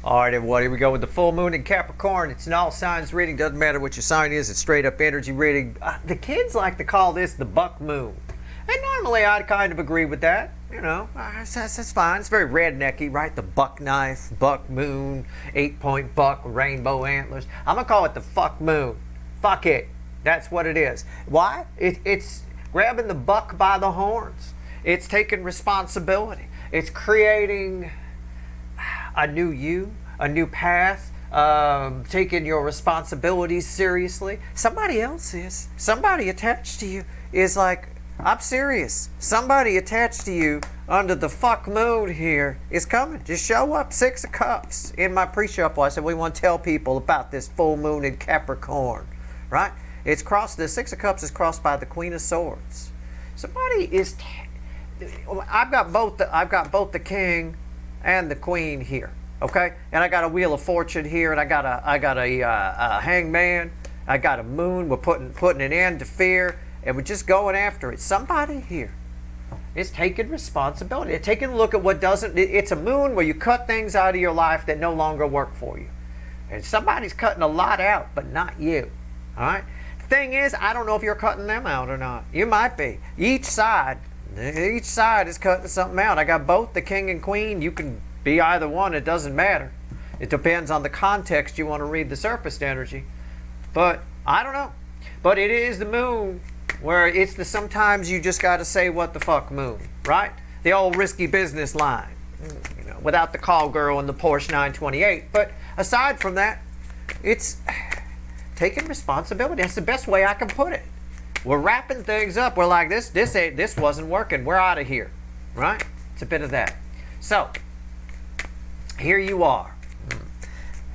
All right, everybody, here we go with the full moon in Capricorn. It's an all signs reading. Doesn't matter what your sign is. It's straight up energy reading. The kids like to call this the buck moon. And normally I'd kind of agree with that. You know, that's fine. It's very rednecky, right? The buck knife, buck moon, 8-point buck, rainbow antlers. I'm going to call it the fuck moon. Fuck it. That's what it is. Why? It's grabbing the buck by the horns. It's taking responsibility. It's creating a new you, a new path, taking your responsibilities seriously. Somebody else is. Somebody attached to you is like, I'm serious. Somebody attached to you under the fuck moon here is coming. Just show up. 6 of Cups. In my pre-show, I said we want to tell people about this full moon in Capricorn, right? It's crossed. The 6 of Cups is crossed by the Queen of Swords. Somebody is. I've got both the King and the Queen here, okay? And I got a Wheel of Fortune here, and I got a Hangman. I got a Moon. We're putting an end to fear, and we're just going after it. Somebody here is taking responsibility. They're taking a look at what doesn't. It's a Moon where you cut things out of your life that no longer work for you, and somebody's cutting a lot out, but not you. All right. Thing is, I don't know if you're cutting them out or not. You might be. Each side is cutting something out. I got both the King and Queen. You can be either one. It doesn't matter. It depends on the context you want to read the surfaced energy. But I don't know. But it is the moon where it's the sometimes you just got to say what the fuck moon, right? The old risky business line, you know, without the call girl and the Porsche 928. But aside from that, it's taking responsibility. That's the best way I can put it. We're wrapping things up. We're like, this wasn't working. We're out of here, right? It's a bit of that. So here you are.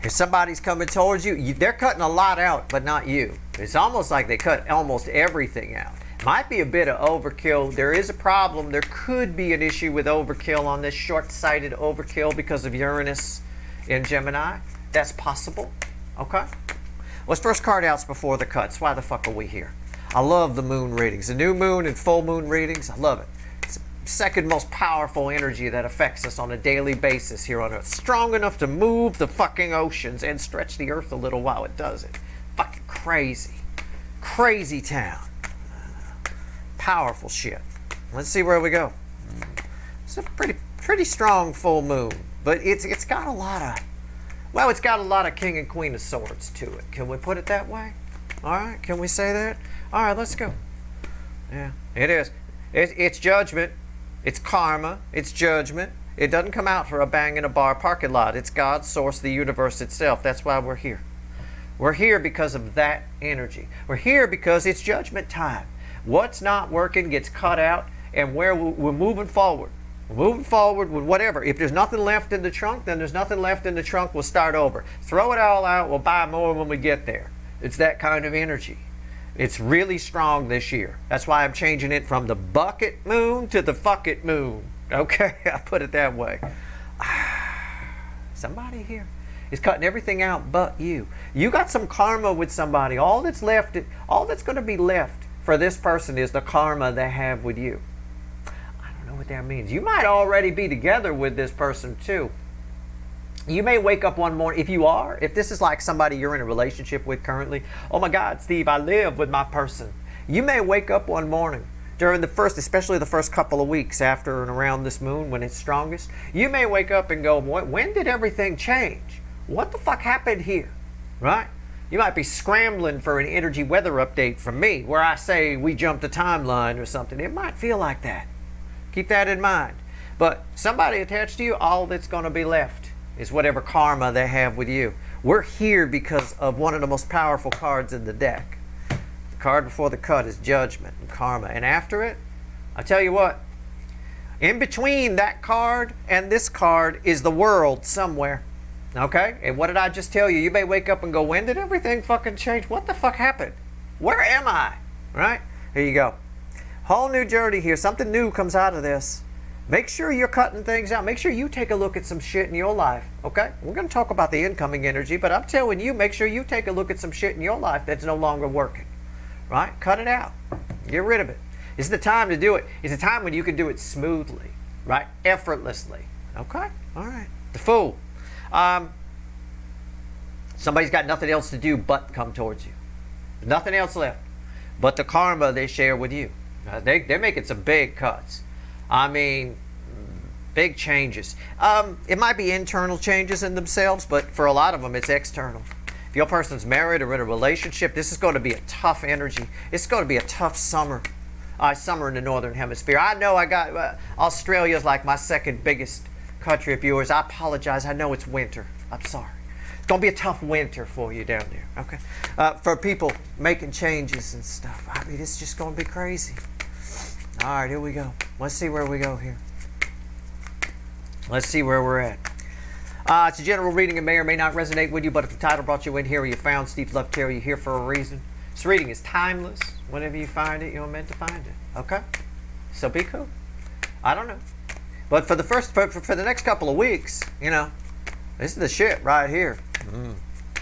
Here somebody's coming towards you. They're cutting a lot out, but not you. It's almost like they cut almost everything out. Might be a bit of overkill. There is a problem. There could be an issue with overkill on this short-sighted overkill because of Uranus in Gemini. That's possible. Okay. Well, first card out's before the cuts. Why the fuck are we here? I love the moon readings. The new moon and full moon readings, I love it. It's the second most powerful energy that affects us on a daily basis here on Earth. Strong enough to move the fucking oceans and stretch the Earth a little while it does it. Fucking crazy. Crazy town. Powerful shit. Let's see where we go. It's a pretty strong full moon, but it's got a lot of, well, it's got a lot of King and Queen of Swords to it. Can we put it that way? All right, can we say that? All right, let's go. Yeah, it is. It's judgment. It's karma. It's judgment. It doesn't come out for a bang in a bar parking lot. It's God, source, the universe itself. That's why we're here. We're here because of that energy. We're here because it's judgment time. What's not working gets cut out, and where we're moving forward. We're moving forward with whatever. If there's nothing left in the trunk, then there's nothing left in the trunk. We'll start over. Throw it all out. We'll buy more when we get there. It's that kind of energy. It's really strong this year. That's why I'm changing it from the bucket moon to the fuck it moon. Okay, I put it that way. Somebody here is cutting everything out but you. You got some karma with somebody. All that's left, all that's going to be left for this person is the karma they have with you. I don't know what that means. You might already be together with this person too. You may wake up one morning, if this is like somebody you're in a relationship with currently, oh my God, Steve, I live with my person. You may wake up one morning during especially the first couple of weeks after and around this moon when it's strongest. You may wake up and go, when did everything change? What the fuck happened here, right? You might be scrambling for an energy weather update from me where I say we jumped a timeline or something. It might feel like that. Keep that in mind. But somebody attached to you, all that's going to be left is whatever karma they have with you. We're here because of one of the most powerful cards in the deck. The card before the cut is judgment and karma. And after it, I tell you what, in between that card and this card is the world somewhere. Okay? And what did I just tell you? You may wake up and go, when did everything fucking change? What the fuck happened? Where am I? Right? Here you go. Whole new journey here. Something new comes out of this. Make sure you're cutting things out. Make sure you take a look at some shit in your life, okay? We're going to talk about the incoming energy, but I'm telling you, make sure you take a look at some shit in your life that's no longer working, right? Cut it out. Get rid of it. It's the time to do it. It's a time when you can do it smoothly, right? Effortlessly, okay? All right. The Fool. Somebody's got nothing else to do but come towards you. Nothing else left but the karma they share with you. They're making some big cuts. I mean, big changes. It might be internal changes in themselves, but for a lot of them, it's external. If your person's married or in a relationship, this is going to be a tough energy. It's going to be a tough summer. Summer in the Northern Hemisphere. I know I got Australia's like my second biggest country of viewers. I apologize. I know it's winter. I'm sorry. It's going to be a tough winter for you down there. Okay. For people making changes and stuff. I mean, it's just going to be crazy. All right, here we go. Let's see where we go here. Let's see where we're at. It's a general reading. It may or may not resonate with you, but if the title brought you in here or you found Steve Love Tarot, you're here for a reason. This reading is timeless. Whenever you find it, you're meant to find it. Okay? So be cool. I don't know. But for the next couple of weeks, you know, this is the shit right here.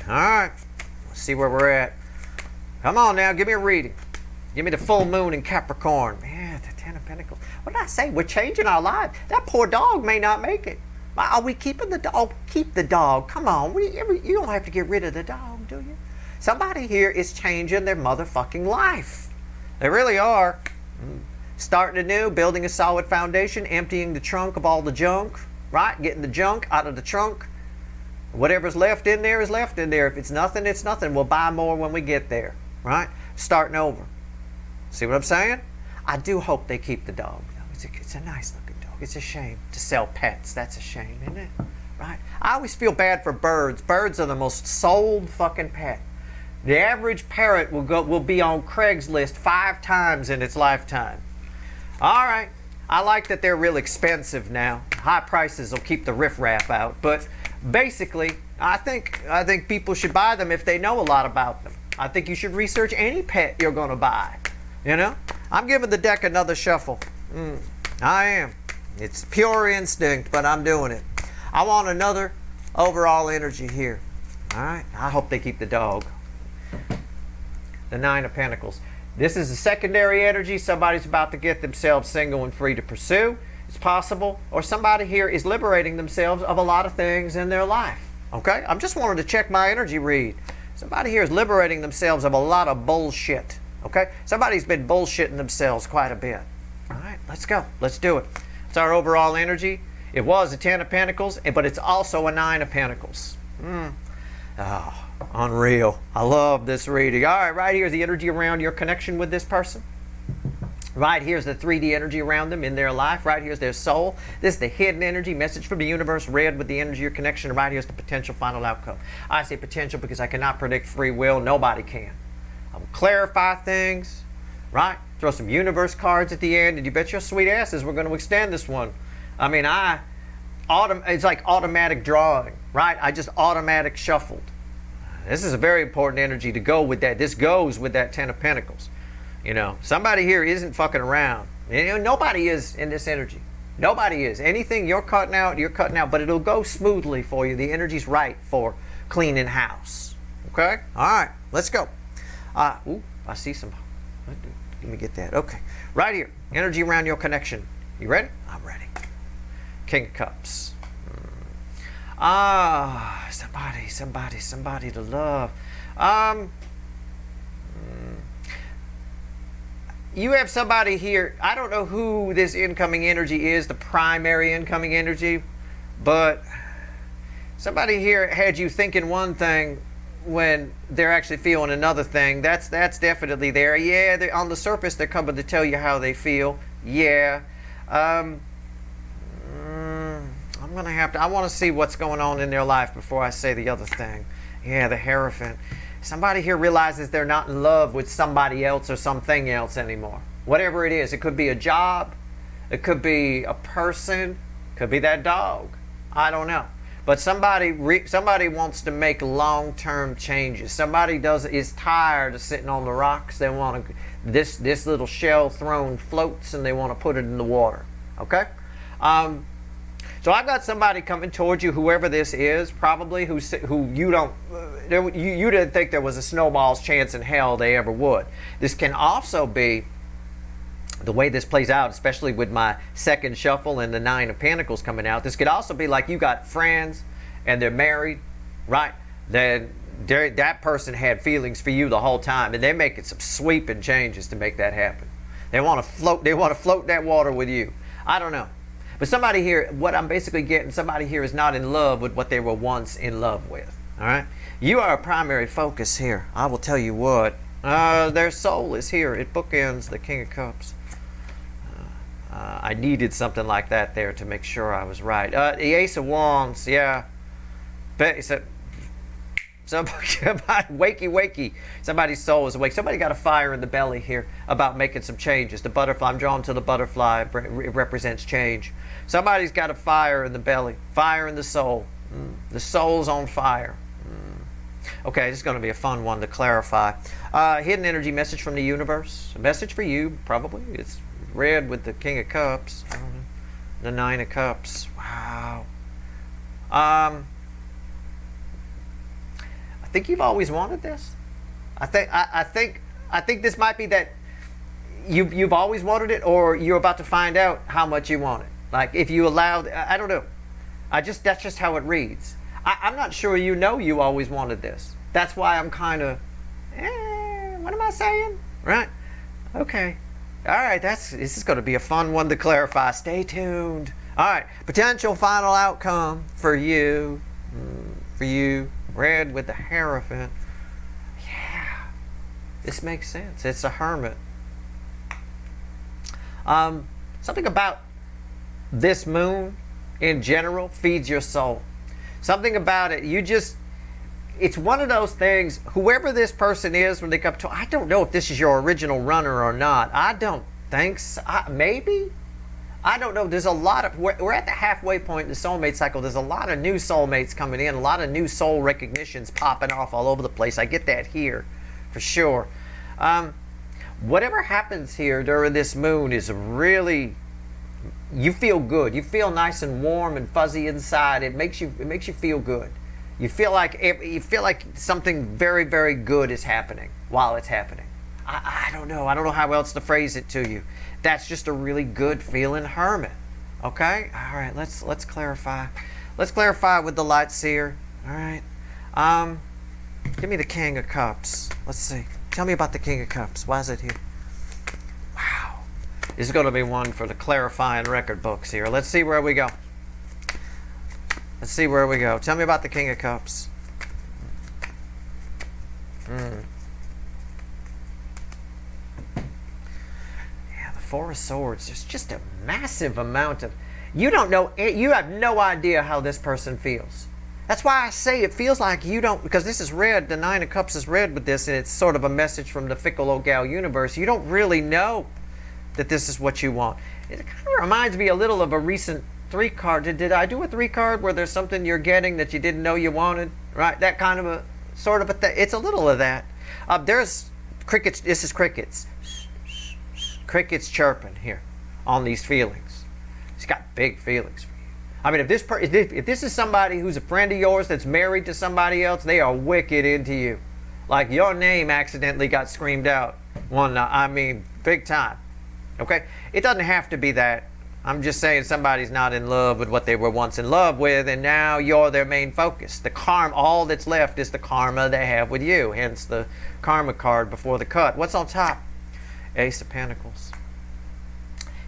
All right. Let's see where we're at. Come on now. Give me a reading. Give me the full moon in Capricorn. Man, the Ten of Pentacles. What did I say? We're changing our lives. That poor dog may not make it. Are we keeping the dog? Keep the dog. Come on. You don't have to get rid of the dog, do you? Somebody here is changing their motherfucking life. They really are. Starting anew, building a solid foundation, emptying the trunk of all the junk, right? Getting the junk out of the trunk. Whatever's left in there is left in there. If it's nothing, it's nothing. We'll buy more when we get there, right? Starting over. See what I'm saying? I do hope they keep the dog. It's a nice looking dog. It's a shame to sell pets. That's a shame, isn't it? Right? I always feel bad for birds. Birds are the most sold fucking pet. The average parrot will be on Craigslist 5 times in its lifetime. All right. I like that they're real expensive now. High prices will keep the riffraff out. But basically, I think people should buy them if they know a lot about them. I think you should research any pet you're going to buy. You know? I'm giving the deck another shuffle. I am. It's pure instinct, but I'm doing it. I want another overall energy here. All right? I hope they keep the dog. The Nine of Pentacles. This is a secondary energy. Somebody's about to get themselves single and free to pursue. It's possible. Or somebody here is liberating themselves of a lot of things in their life. Okay? I'm just wanting to check my energy read. Somebody here is liberating themselves of a lot of bullshit. Okay? Somebody's been bullshitting themselves quite a bit. All right, let's go. Let's do it. It's our overall energy. It was a 10 of Pentacles, but it's also a 9 of Pentacles. Oh, unreal. I love this reading. All right, right here's the energy around your connection with this person. Right here's the 3D energy around them in their life. Right here's their soul. This is the hidden energy, message from the universe, read with the energy of your connection. Right here's the potential final outcome. I say potential because I cannot predict free will. Nobody can. I'll clarify things, right? Throw some universe cards at the end, and you bet your sweet asses we're going to extend this one. I mean, it's like automatic drawing, right? I just automatic shuffled. This is a very important energy to go with that. This goes with that 10 of Pentacles. You know, somebody here isn't fucking around. You know, nobody is in this energy. Nobody is. Anything you're cutting out, but it'll go smoothly for you. The energy's right for cleaning house. Okay? All right, let's go. I see some. Let me get that. Okay. Right here. Energy around your connection. You ready? I'm ready. King of Cups. Somebody to love. You have somebody here. I don't know who this incoming energy is, the primary incoming energy, but somebody here had you thinking one thing when they're actually feeling another thing. That's definitely there. Yeah, on the surface they're coming to tell you how they feel. Yeah. I'm gonna have to. I want to see what's going on in their life before I say the other thing. Yeah, the Hierophant. Somebody here realizes they're not in love with somebody else or something else anymore. Whatever it is, it could be a job, it could be a person, it could be that dog. I don't know. But somebody wants to make long-term changes. Somebody is tired of sitting on the rocks. They want to this little shell thrown floats, and they want to put it in the water. Okay. So I've got somebody coming towards you, whoever this is, probably who you don't, you didn't think there was a snowball's chance in hell they ever would. This can also be the way this plays out, especially with my second shuffle and the 9 of Pentacles coming out. This could also be like you got friends and they're married, right? Then that person had feelings for you the whole time, and they're making some sweeping changes to make that happen. They want to float. They want to float that water with you. I don't know, but somebody here, what I'm basically getting, somebody here is not in love with what they were once in love with. All right, you are a primary focus here. I will tell you what. Their soul is here. It bookends the King of Cups. I needed something like that there to make sure I was right. The Ace of Wands, yeah. Somebody, wakey. Somebody's soul is awake. Somebody got a fire in the belly here about making some changes. The butterfly, I'm drawn to the butterfly. It represents change. Somebody's got a fire in the belly. Fire in the soul. The soul's on fire. Okay, this is going to be a fun one to clarify. Hidden energy message from the universe. A message for you, probably. It's red with the King of Cups. I don't know. The Nine of Cups. Wow. I think you've always wanted this. I think this might be that you've always wanted it, or you're about to find out how much you want it. Like if you allowed, I don't know. That's just how it reads. I'm not sure you always wanted this. That's why I'm kind of, what am I saying? Right? Okay. All right, this is going to be a fun one to clarify. Stay tuned. All right, potential final outcome for you. Red with the Hierophant. Yeah, this makes sense. It's a Hermit. Something about this moon in general feeds your soul. Something about it, it's one of those things, whoever this person is when they come to, I don't know if this is your original runner or not. I don't think so. Maybe? I don't know. There's a lot of, we're at the halfway point in the soulmate cycle. There's a lot of new soulmates coming in, a lot of new soul recognitions popping off all over the place. I get that here for sure. Whatever happens here during this moon is really, you feel good. You feel nice and warm and fuzzy inside. It makes you feel good. You feel like something very, very good is happening while it's happening. I don't know. I don't know how else to phrase it to you. That's just a really good feeling Hermit. Okay? All right, let's clarify. Let's clarify with the Light Seer. All right. Give me the King of Cups. Let's see. Tell me about the King of Cups. Why is it here? Wow. This is going to be one for the clarifying record books here. Let's see where we go. Let's see where we go. Tell me about the King of Cups. Yeah, the Four of Swords. There's just a massive amount of... You don't know... You have no idea how this person feels. That's why I say it feels like you don't... Because this is red. The Nine of Cups is red with this, and it's sort of a message from the fickle old gal universe. You don't really know that this is what you want. It kind of reminds me a little of a recent 3-card. Did I do a 3-card where there's something you're getting that you didn't know you wanted? Right? That kind of a sort of a thing. It's a little of that. There's crickets. This is crickets. Crickets chirping here on these feelings. He's got big feelings for you. I mean, if this is somebody who's a friend of yours that's married to somebody else, they are wicked into you. Like your name accidentally got screamed out one night. I mean, big time. Okay? It doesn't have to be that. I'm just saying somebody's not in love with what they were once in love with, and now you're their main focus. The karma, all that's left is the karma they have with you, hence the karma card before the cut. What's on top? Ace of Pentacles.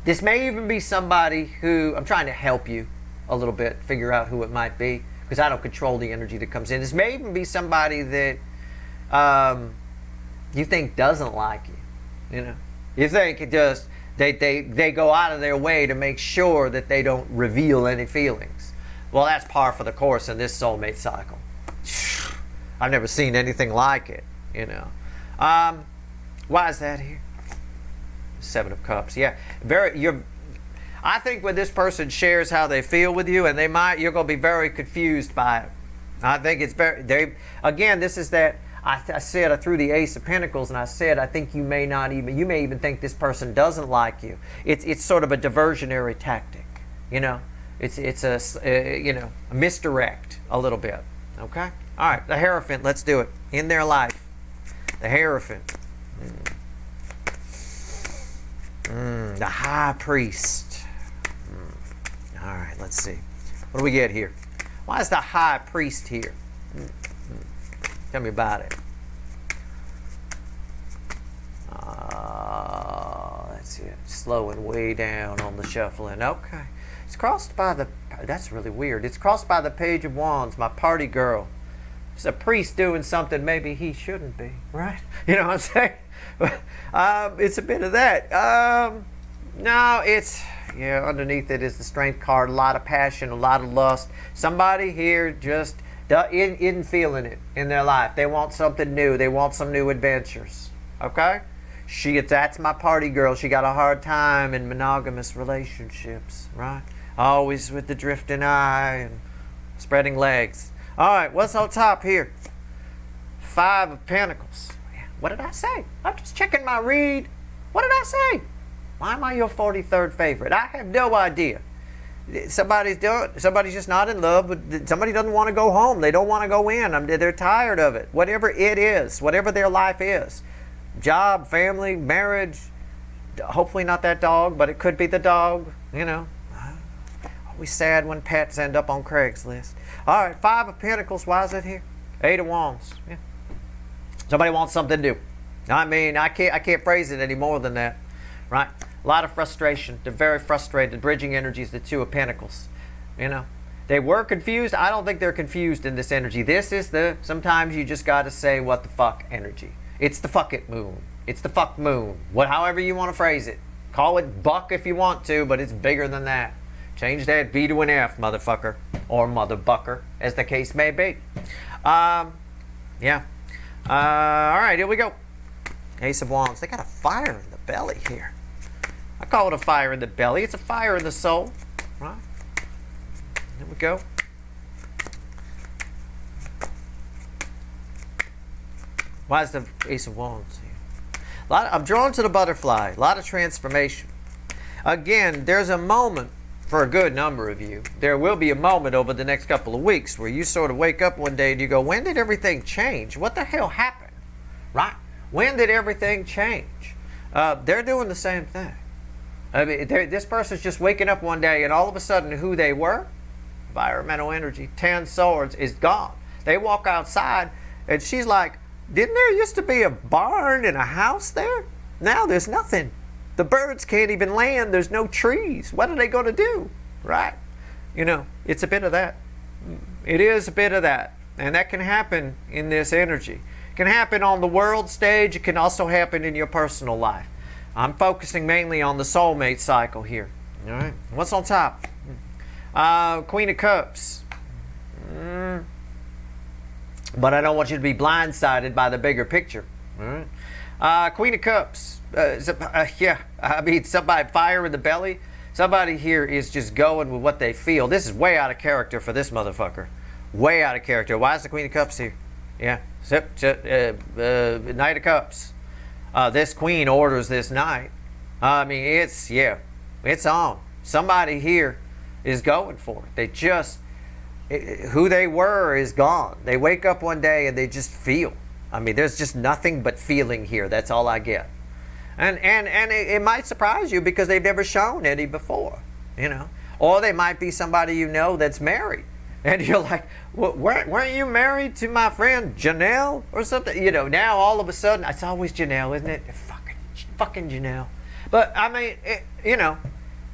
This may even be somebody who, I'm trying to help you a little bit, figure out who it might be, because I don't control the energy that comes in. This may even be somebody that you think doesn't like you. You know, you think it just... They go out of their way to make sure that they don't reveal any feelings. Well, that's par for the course in this soulmate cycle. I've never seen anything like it, you know. Why is that here? Seven of Cups. Yeah, I think when this person shares how they feel with you, and you're going to be very confused by it. I think it's again, this is that. I said I threw the Ace of Pentacles, and I said I think you may even think this person doesn't like you. It's sort of a diversionary tactic, you know. It's a misdirect a little bit. Okay. All right. The Hierophant. Let's do it. In their life, the Hierophant. The High Priest. All right. Let's see. What do we get here? Why is the High Priest here? Tell me about it. Let's see it. Slowing way down on the shuffling. Okay. It's crossed by the... That's really weird. It's crossed by the Page of Wands, my party girl. It's a priest doing something maybe he shouldn't be, right? You know what I'm saying? It's a bit of that. No, it's... Yeah, underneath it is the Strength card. A lot of passion, a lot of lust. Somebody here just isn't feeling it in their life. They want something new. They want some new adventures. Okay? That's my party girl. She got a hard time in monogamous relationships, right? Always with the drifting eye and spreading legs. All right, what's on top here? 5 of Pentacles. What did I say? I'm just checking my read. What did I say? Why am I your 43rd favorite? I have no idea. Somebody's just not in love. Somebody doesn't want to go home. They don't want to go in. They're tired of it. Whatever it is, whatever their life is. Job, family, marriage. Hopefully not that dog, but it could be the dog. You know. Always sad when pets end up on Craigslist. All right, 5 of Pentacles. Why is it here? 8 of Wands. Yeah. Somebody wants something new. I mean, I can't phrase it any more than that. Right? A lot of frustration. They're very frustrated. Bridging energy is the 2 of Pentacles. You know, they were confused. I don't think they're confused in this energy. This is the sometimes you just got to say what the fuck energy. It's the fuck it moon. It's the fuck moon. However you want to phrase it. Call it buck if you want to, but it's bigger than that. Change that B to an F, motherfucker, or motherbucker, as the case may be. Yeah. All right, here we go. Ace of Wands. They got a fire in the belly here. I call it a fire in the belly. It's a fire in the soul. Right? There we go. Why is the Ace of Wands here? I'm drawn to the butterfly. A lot of transformation. Again, there's a moment for a good number of you. There will be a moment over the next couple of weeks where you sort of wake up one day and you go, when did everything change? What the hell happened? Right? When did everything change? They're doing the same thing. I mean, this person's just waking up one day and all of a sudden who they were, environmental energy, 10 swords, is gone. They walk outside and she's like, didn't there used to be a barn and a house there? Now there's nothing. The birds can't even land. There's no trees. What are they going to do? Right? You know, it's a bit of that. It is a bit of that. And that can happen in this energy. It can happen on the world stage. It can also happen in your personal life. I'm focusing mainly on the soulmate cycle here. All right. What's on top? Queen of Cups. But I don't want you to be blindsided by the bigger picture. All right. Queen of Cups. Yeah, I mean, somebody, fire in the belly. Somebody here is just going with what they feel. This is way out of character for this motherfucker. Way out of character. Why is the Queen of Cups here? Yeah. Knight of Cups. This queen orders this knight. I mean, it's on. Somebody here is going for it. They just, who they were is gone. They wake up one day and they just feel. I mean, there's just nothing but feeling here. That's all I get. And it might surprise you because they've never shown any before, you know. Or they might be somebody you know that's married. And you're like, weren't you married to my friend Janelle or something? You know, now all of a sudden, it's always Janelle, isn't it? Fucking Janelle. But, I mean, you know,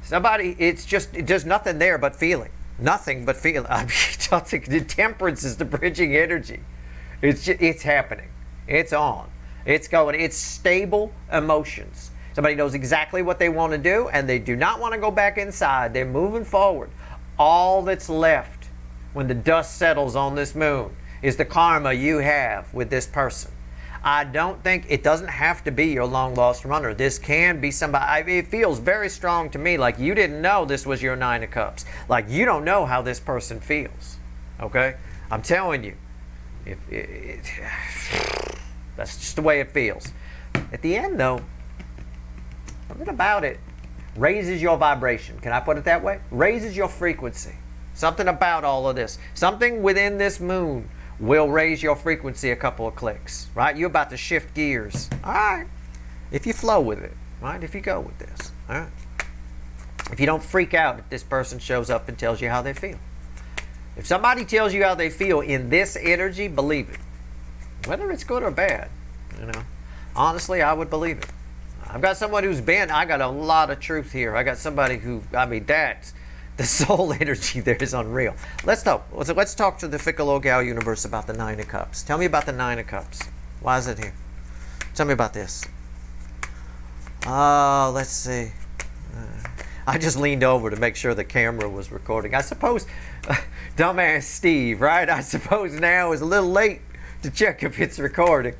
somebody, there's nothing there but feeling. Nothing but feeling. I mean, the temperance is the bridging energy. It's happening. It's on. It's going. It's stable emotions. Somebody knows exactly what they want to do, and they do not want to go back inside. They're moving forward. All that's left when the dust settles on this moon is the karma you have with this person. I don't think, it doesn't have to be your long-lost runner. This can be somebody, it feels very strong to me like you didn't know this was your 9 of Cups. Like you don't know how this person feels. Okay? I'm telling you. That's just the way it feels. At the end, though, something about it raises your vibration. Can I put it that way? Raises your frequency. Something about all of this. Something within this moon will raise your frequency a couple of clicks. Right? You're about to shift gears. All right. If you flow with it. Right? If you go with this. All right. If you don't freak out if this person shows up and tells you how they feel. If somebody tells you how they feel in this energy, believe it. whether it's good or bad, you know. Honestly, I would believe it. I've got someone who's been, I got a lot of truth here. I got somebody who, I mean, that's, the soul energy there is unreal. Let's talk to the Fickle Gal universe about the Nine of Cups. Tell me about the Nine of Cups. Why is it here? Tell me about this. Let's see. I just leaned over to make sure the camera was recording. I suppose, dumbass Steve, right? I suppose now is a little late to check if it's recording.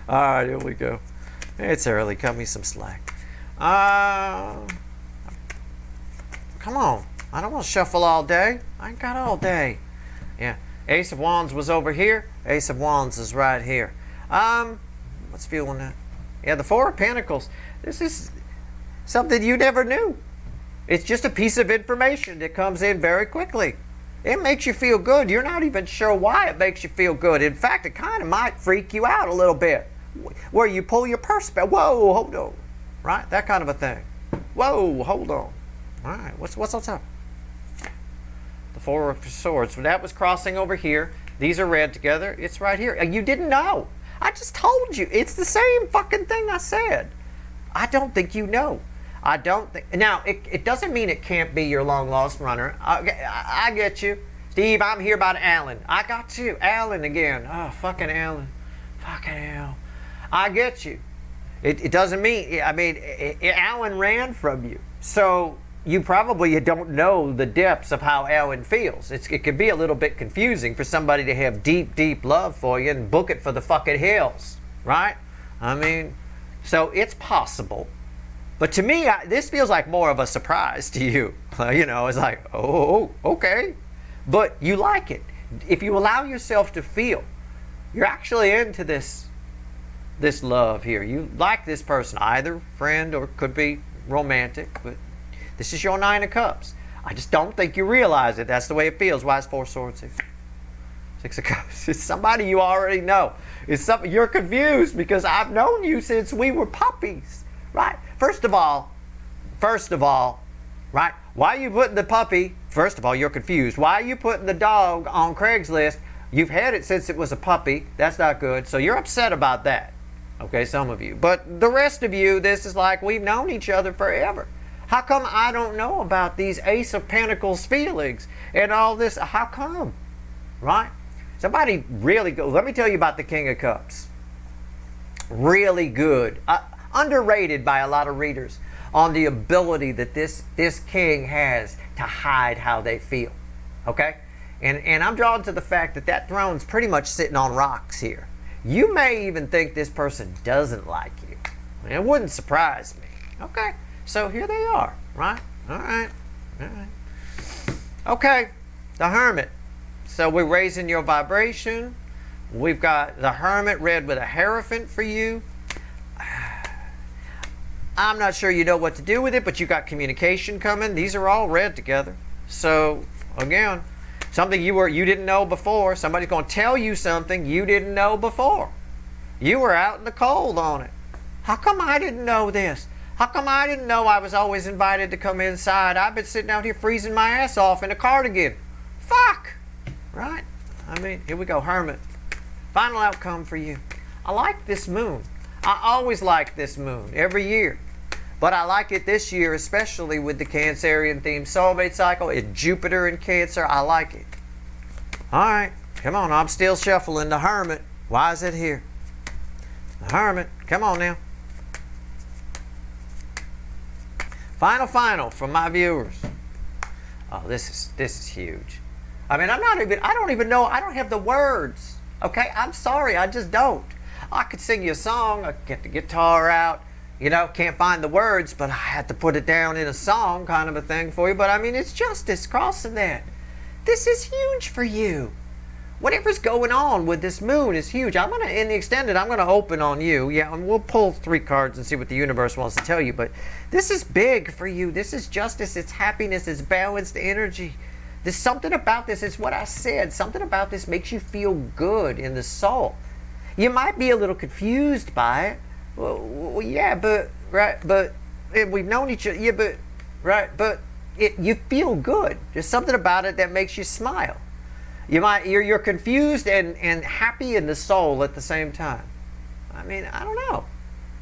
All right, here we go. It's early. Cut me some slack. Come on. I don't want to shuffle all day. I ain't got all day. Yeah. Ace of Wands was over here. Ace of Wands is right here. What's feeling that? Yeah, the Four of Pentacles. This is something you never knew. It's just a piece of information that comes in very quickly. It makes you feel good. You're not even sure why it makes you feel good. In fact, it kind of might freak you out a little bit. Where you pull your purse back. Whoa, hold on. Right? That kind of a thing. Whoa, hold on. All right, what's on top? The Four of Swords. When that was crossing over here, these are read together. It's right here. And you didn't know. I just told you. It's the same fucking thing I said. I don't think you know. I don't think. Now, it doesn't mean it can't be your long lost runner. I get you. Steve, I'm here about Alan. I got you. Alan again. Oh, fucking Alan. Fucking hell. I get you. It doesn't mean, I mean, Alan ran from you. So you probably don't know the depths of how Alan feels. It can be a little bit confusing for somebody to have deep, deep love for you and book it for the fucking hills, right? I mean, so it's possible. But to me, this feels like more of a surprise to you. You know, it's like, oh, okay. But you like it. If you allow yourself to feel, you're actually into this love here. You like this person, either friend or could be romantic, but this is your Nine of Cups. I just don't think you realize it. That's the way it feels. Why is Four Swords here? Six of Cups. It's somebody you already know. It's something you're confused because I've known you since we were puppies, right? First of all, right? Why are you putting the puppy? First of all, you're confused. Why are you putting the dog on Craigslist? You've had it since it was a puppy. That's not good. So you're upset about that. Okay, some of you. But the rest of you, this is like we've known each other forever. How come I don't know about these Ace of Pentacles feelings and all this? How come? Right? Somebody really good. Let me tell you about the King of Cups. Really good. Underrated by a lot of readers on the ability that this king has to hide how they feel. Okay? And I'm drawn to the fact that that throne's pretty much sitting on rocks here. You may even think this person doesn't like you. It wouldn't surprise me. Okay, so here they are, right? All right. Okay, the Hermit. So we're raising your vibration. We've got the Hermit read with a Hierophant for you. I'm not sure you know what to do with it, but you got communication coming. These are all read together. So, again, something you didn't know before. Somebody's going to tell you something you didn't know before. You were out in the cold on it. How come I didn't know this? How come I didn't know I was always invited to come inside? I've been sitting out here freezing my ass off in a cardigan. Fuck! Right? I mean, here we go, Hermit. Final outcome for you. I like this moon. I always like this moon, every year. But I like it this year, especially with the Cancerian theme soulmate cycle. It's Jupiter in Cancer. I like it. All right. Come on. I'm still shuffling the Hermit. Why is it here? The Hermit. Come on now. Final from my viewers. Oh, this is huge. I mean, I don't even know. I don't have the words. Okay? I'm sorry. I just don't. I could sing you a song. I could get the guitar out. You know, can't find the words, but I had to put it down in a song kind of a thing for you. But I mean, it's justice crossing that. This is huge for you. Whatever's going on with this moon is huge. I'm going to, in the extended, I'm going to open on you. Yeah, and we'll pull 3 cards and see what the universe wants to tell you. But this is big for you. This is justice. It's happiness. It's balanced energy. There's something about this. It's what I said. Something about this makes you feel good in the soul. You might be a little confused by it. Well, yeah, but right, but we've known each other. Yeah, but right, but you feel good. There's something about it that makes you smile. You're confused and happy in the soul at the same time. I mean, I don't know.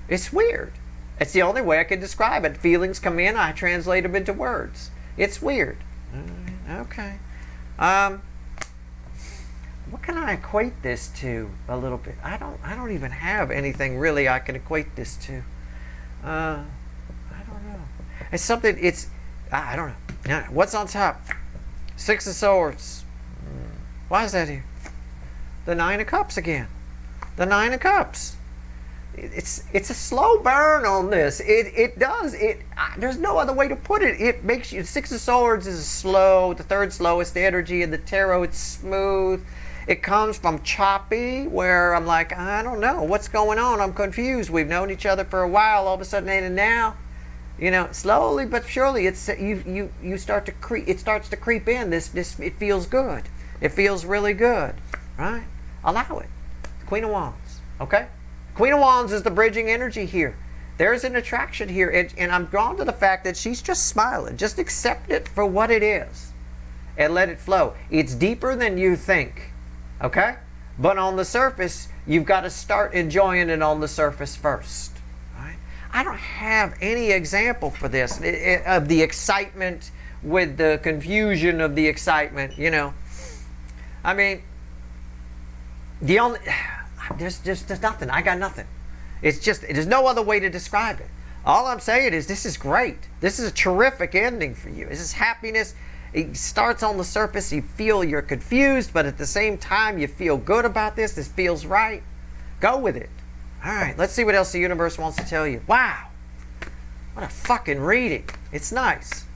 It's weird. It's the only way I can describe it. Feelings come in, I translate them into words. It's weird. Okay. What can I equate this to a little bit? I don't even have anything really I can equate this to. I don't know. It's something. I don't know. What's on top? Six of Swords. Why is that here? The Nine of Cups again. The Nine of Cups. It's a slow burn on this. It does. There's no other way to put it. It makes you. Six of Swords is slow, the third slowest energy in the tarot. It's smooth. It comes from choppy, where I'm like, I don't know what's going on. I'm confused. We've known each other for a while. All of a sudden, and now, slowly but surely, you start to creep. It starts to creep in. This it feels good. It feels really good, right? Allow it. Queen of Wands. Okay. Queen of Wands is the bridging energy here. There's an attraction here, and I'm drawn to the fact that she's just smiling. Just accept it for what it is and let it flow. It's deeper than you think, okay? But on the surface, you've got to start enjoying it on the surface first, right? I don't have any example for this, of the excitement with the confusion of the excitement, I mean, there's nothing. I got nothing. There's no other way to describe it. All I'm saying is this is great. This is a terrific ending for you. This is happiness. It starts on the surface. You feel you're confused, but at the same time, you feel good about this. This feels right. Go with it. All right, let's see what else the universe wants to tell you. Wow. What a fucking reading. It's nice.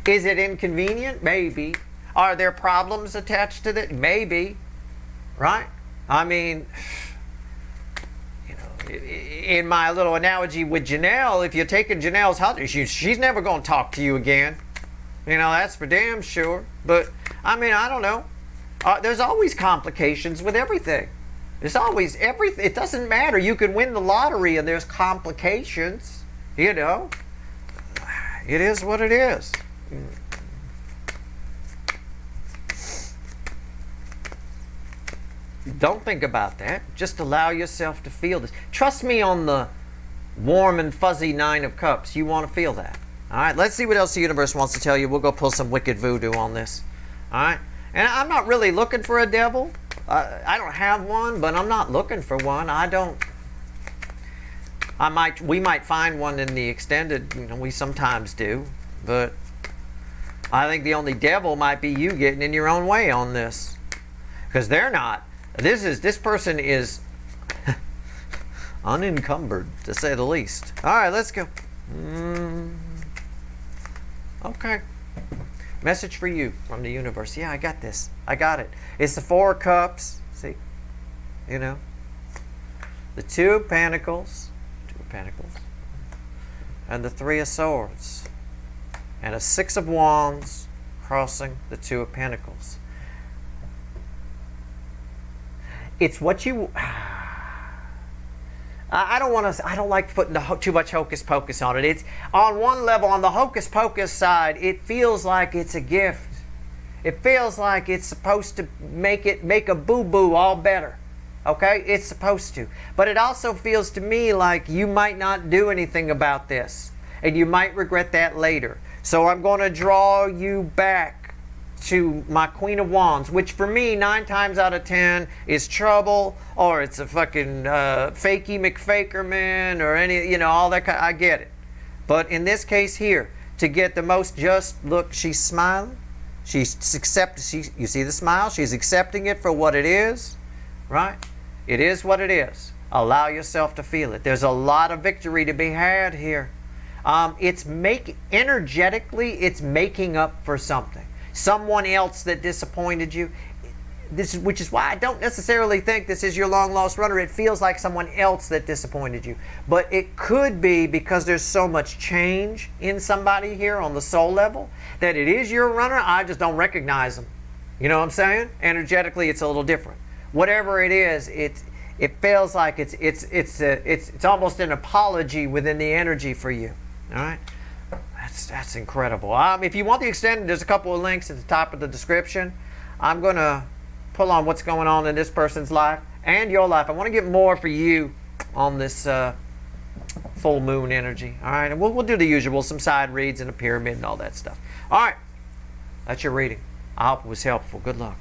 Is it inconvenient? Maybe. Are there problems attached to it? Maybe. Right? I mean, in my little analogy with Janelle, if you're taking Janelle's husband, she's never going to talk to you again. That's for damn sure. But, I mean, I don't know. There's always complications with everything. There's always everything. It doesn't matter. You can win the lottery and there's complications. It is what it is. Don't think about that. Just allow yourself to feel this. Trust me on the warm and fuzzy Nine of Cups. You want to feel that. All right, let's see what else the universe wants to tell you. We'll go pull some wicked voodoo on this. All right, and I'm not really looking for a devil. I don't have one, but I'm not looking for one. We might find one in the extended. We sometimes do, but I think the only devil might be you getting in your own way on this, because they're not. This person is unencumbered, to say the least. All right, let's go. Okay. Message for you from the universe. Yeah, I got this. I got it. It's the Four of Cups. See? The Two of Pentacles. And the Three of Swords. And a Six of Wands crossing the Two of Pentacles. It's what you. I don't like putting too much hocus pocus on it. It's on one level, on the hocus pocus side, it feels like it's a gift. It feels like it's supposed to make a boo boo all better. Okay, it's supposed to. But it also feels to me like you might not do anything about this, and you might regret that later. So I'm going to draw you back to my Queen of Wands, which for me 9 times out of 10 is trouble, or it's a fucking fakey McFakerman, or any, all that kind. I get it, but in this case here, to get the most just look, she's smiling. You see the smile. She's accepting it for what it is, right? It is what it is. Allow yourself to feel it. There's a lot of victory to be had here. Energetically, it's making up for something. Someone else that disappointed you. Which is why I don't necessarily think this is your long lost runner. It feels like someone else that disappointed you. But it could be because there's so much change in somebody here on the soul level that it is your runner. I just don't recognize them. You know what I'm saying? Energetically, it's a little different. Whatever it is, it feels like it's almost an apology within the energy for you. All right. That's incredible. If you want the extended, there's a couple of links at the top of the description. I'm gonna pull on what's going on in this person's life and your life. I want to get more for you on this full moon energy. All right, and we'll do the usual, some side reads and a pyramid and all that stuff. All right, that's your reading. I hope it was helpful. Good luck.